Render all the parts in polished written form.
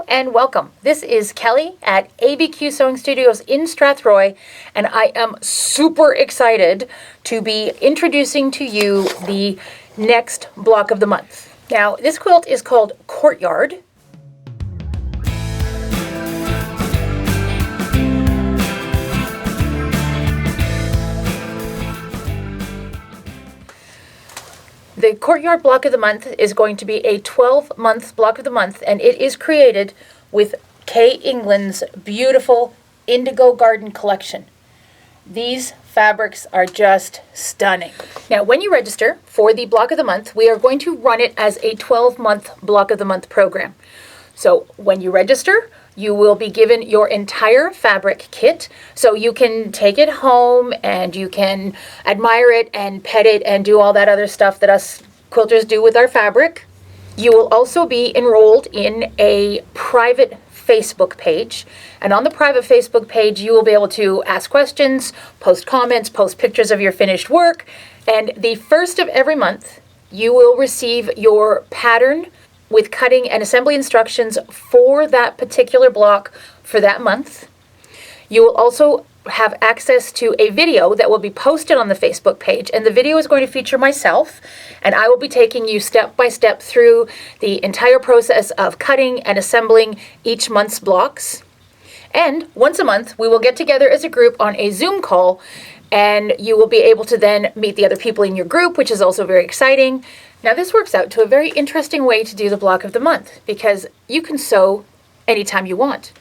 and welcome. This is Kelly at ABQ Sewing Studios in Strathroy, and I am super excited to be introducing to you the next block of the month. Now, this quilt is called Courtyard. The Courtyard block of the month is going to be a 12-month block of the month, and it is created with Kay England's beautiful Indigo Garden collection. These fabrics are just stunning. Now, when you register for the block of the month, we are going to run it as a 12-month block of the month program. So when you register, you will be given your entire fabric kit, so you can take it home and you can admire it and pet it and do all that other stuff that us quilters do with our fabric. You will also be enrolled in a private Facebook page, and on the private Facebook page you will be able to ask questions, post comments, post pictures of your finished work, and the first of every month you will receive your pattern with cutting and assembly instructions for that particular block for that month. You will also have access to a video that will be posted on the Facebook page, and the video is going to feature myself, and I will be taking you step by step through the entire process of cutting and assembling each month's blocks. And once a month we will get together as a group on a Zoom call, and you will be able to then meet the other people in your group, which is also very exciting. Now, this works out to a very interesting way to do the block of the month, because you can sew anytime you want.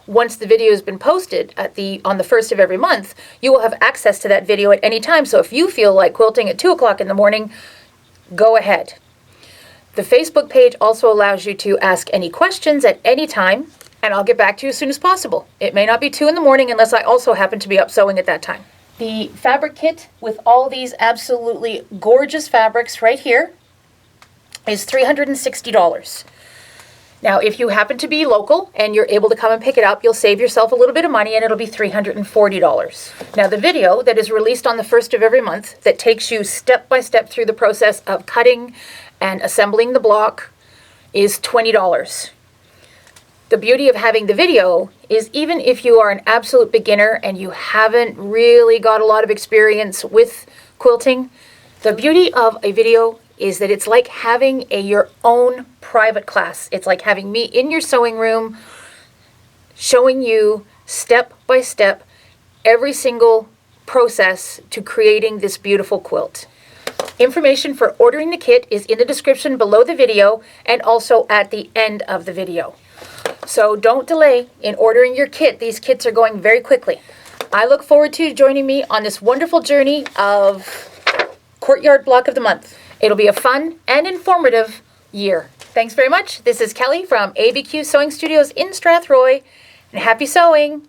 Once the video has been posted on the first of every month, you will have access to that video at any time. So if you feel like quilting at 2 o'clock in the morning, go ahead. The Facebook page also allows you to ask any questions at any time, and I'll get back to you as soon as possible. It may not be 2 in the morning unless I also happen to be up sewing at that time. The fabric kit with all these absolutely gorgeous fabrics right here is $360. Now, if you happen to be local and you're able to come and pick it up, you'll save yourself a little bit of money, and it'll be $340. Now, the video that is released on the first of every month that takes you step by step through the process of cutting and assembling the block is $20. The beauty of having the video is, even if you are an absolute beginner and you haven't really got a lot of experience with quilting, the beauty of a video is that it's like having your own private class. It's like having me in your sewing room showing you step by step every single process to creating this beautiful quilt. Information for ordering the kit is in the description below the video and also at the end of the video. So don't delay in ordering your kit. These kits are going very quickly. I look forward to you joining me on this wonderful journey of Courtyard Block of the Month. It'll be a fun and informative year. Thanks very much. This is Kelly from ABQ Sewing Studios in Strathroy, and happy sewing!